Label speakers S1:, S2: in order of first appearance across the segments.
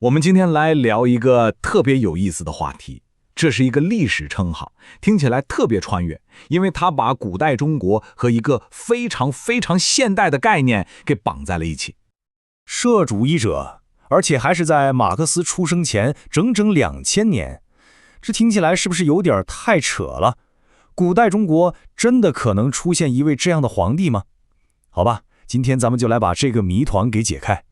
S1: 我们今天来聊一个特别有意思的话题，这是一个历史称号，听起来特别穿越，因为它把古代中国和一个非常现代的概念给绑在了一起。
S2: 社主义者，而且还是在马克思出生前整整2000年，这听起来是不是有点太扯了？古代中国真的可能出现一位这样的皇帝吗？好吧，今天咱们就来把这个谜团给解开。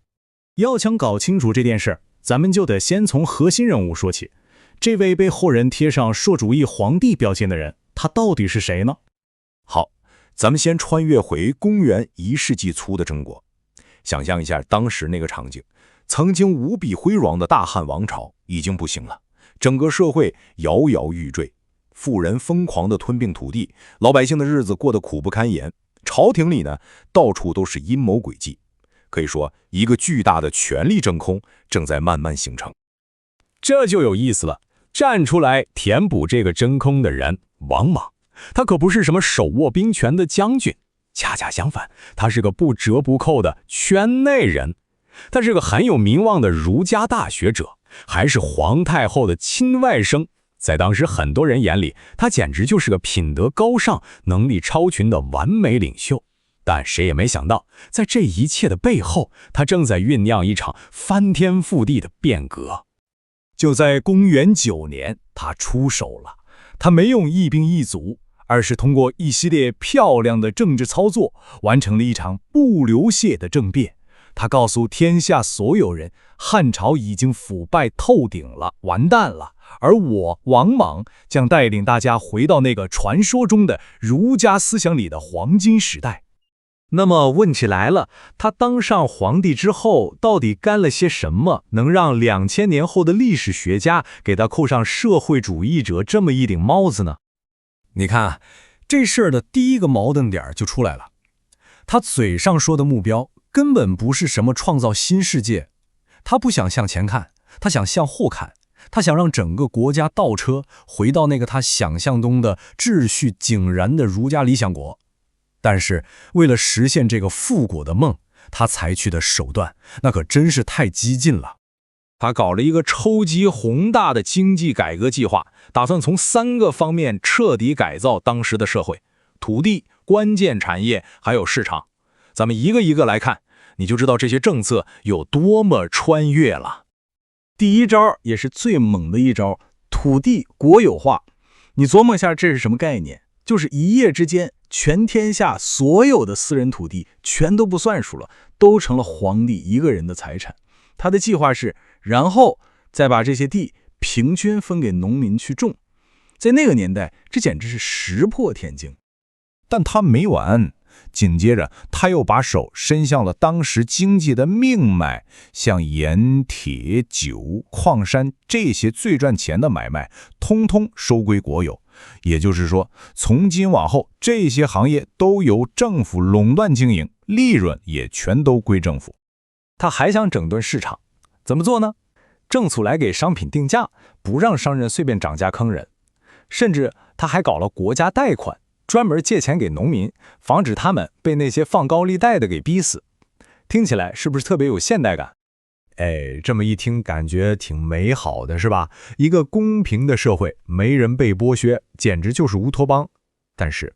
S3: 要想搞清楚这件事，咱们就得先从核心人物说起。这位被后人贴上社主义皇帝标签的人，他到底是谁呢？
S4: 好，咱们先穿越回公元1世纪初的中国，想象一下当时那个场景，曾经无比辉煌的大汉王朝已经不行了，整个社会摇摇欲坠，富人疯狂地吞并土地，老百姓的日子过得苦不堪言，朝廷里呢，到处都是阴谋诡计。可以说，一个巨大的权力真空正在慢慢形成。
S2: 这就有意思了，站出来填补这个真空的人，王莽，他可不是什么手握兵权的将军，恰恰相反，他是个不折不扣的圈内人。他是个很有名望的儒家大学者，还是皇太后的亲外甥。在当时很多人眼里，他简直就是个品德高尚、能力超群的完美领袖。但谁也没想到，在这一切的背后，他正在酝酿一场翻天覆地的变革。
S3: 就在公元9年，他出手了。他没用一兵一卒，而是通过一系列漂亮的政治操作，完成了一场不流血的政变。他告诉天下所有人，汉朝已经腐败透顶了，完蛋了。而我王莽将带领大家回到那个传说中的儒家思想里的黄金时代。
S1: 那么问题来了，他当上皇帝之后，到底干了些什么，能让2000年后的历史学家给他扣上社会主义者这么一顶帽子呢？
S3: 你看，这事儿的第一个矛盾点就出来了。他嘴上说的目标根本不是什么创造新世界，他不想向前看，他想向后看，他想让整个国家倒车，回到那个他想象中的秩序井然的儒家理想国。但是为了实现这个复国的梦，他采取的手段那可真是太激进了。
S1: 他搞了一个超级宏大的经济改革计划，打算从3个方面彻底改造当时的社会：土地、关键产业还有市场。咱们一个一个来看，你就知道这些政策有多么穿越了。第一招也是最猛的一招，土地国有化。你琢磨一下这是什么概念？就是一夜之间，全天下所有的私人土地全都不算数了，都成了皇帝一个人的财产。他的计划是，然后再把这些地平均分给农民去种。在那个年代，这简直是石破天惊。
S4: 但他没完，紧接着他又把手伸向了当时经济的命脉，像盐、铁、酒、矿山这些最赚钱的买卖，通通收归国有。也就是说，从今往后，这些行业都由政府垄断经营，利润也全都归政府。
S1: 他还想整顿市场，怎么做呢？政府来给商品定价，不让商人随便涨价坑人。甚至他还搞了国家贷款，专门借钱给农民，防止他们被那些放高利贷的给逼死。听起来是不是特别有现代感？这么一听感觉挺美好的，是吧？一个公平的社会，没人被剥削，简直就是乌托邦。但是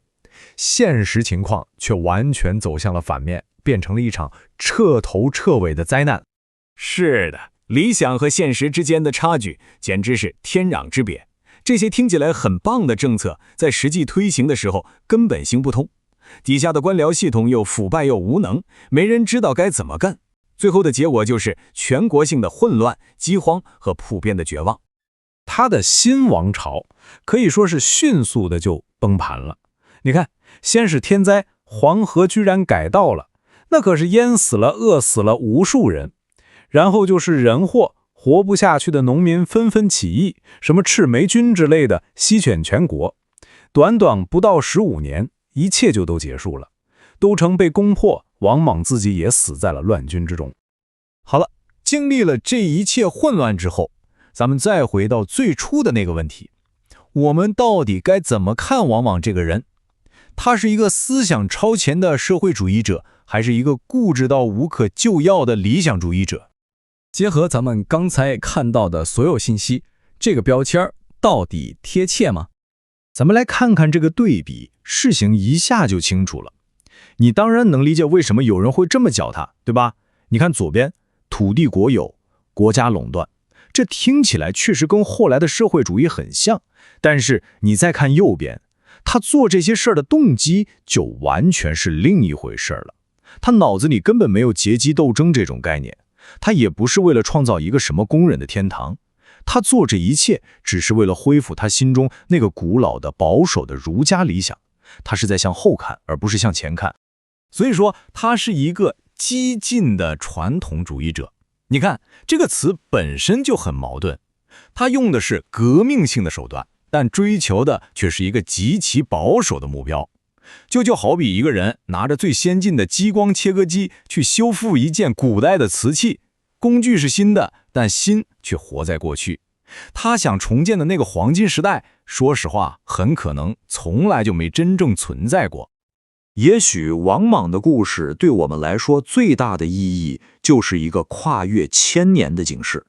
S1: 现实情况却完全走向了反面，变成了一场彻头彻尾的灾难。是的，理想和现实之间的差距简直是天壤之别。这些听起来很棒的政策，在实际推行的时候根本行不通。底下的官僚系统又腐败又无能，没人知道该怎么干。最后的结果就是全国性的混乱、饥荒和普遍的绝望。他的新王朝可以说是迅速的就崩盘了。你看，先是天灾，黄河居然改道了，那可是淹死了、饿死了无数人。然后就是人祸，活不下去的农民纷纷起义，什么赤眉军之类的席卷全国。短短不到15年，一切就都结束了。都城被攻破，王莽自己也死在了乱军之中。好了，经历了这一切混乱之后，咱们再回到最初的那个问题，我们到底该怎么看王莽这个人？他是一个思想超前的社会主义者，还是一个固执到无可救药的理想主义者？
S3: 结合咱们刚才看到的所有信息，这个标签到底贴切吗？
S1: 咱们来看看这个对比，事情一下就清楚了。你当然能理解为什么有人会这么叫它，对吧？你看左边，土地国有，国家垄断，这听起来确实跟后来的社会主义很像。但是你再看右边，他做这些事儿的动机就完全是另一回事了。他脑子里根本没有阶级斗争这种概念，他也不是为了创造一个什么工人的天堂，他做这一切只是为了恢复他心中那个古老的保守的儒家理想。他是在向后看，而不是向前看。所以说，他是一个激进的传统主义者。你看这个词本身就很矛盾，他用的是革命性的手段，但追求的却是一个极其保守的目标。就好比一个人拿着最先进的激光切割机去修复一件古代的瓷器，工具是新的，但心却活在过去。他想重建的那个黄金时代，说实话，很可能从来就没真正存在过。
S4: 也许王莽的故事对我们来说最大的意义，就是一个跨越1000年的警示。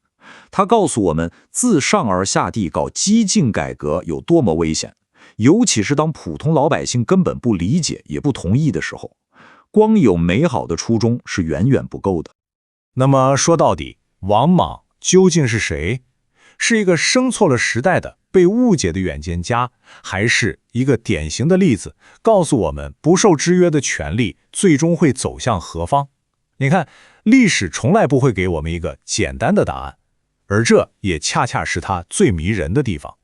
S4: 他告诉我们，自上而下地搞激进改革有多么危险，尤其是当普通老百姓根本不理解也不同意的时候，光有美好的初衷是远远不够的。
S1: 那么说到底，王莽究竟是谁？是一个生错了时代的被误解的远见家，还是一个典型的例子，告诉我们不受制约的权利最终会走向何方？你看，历史从来不会给我们一个简单的答案，而这也恰恰是它最迷人的地方。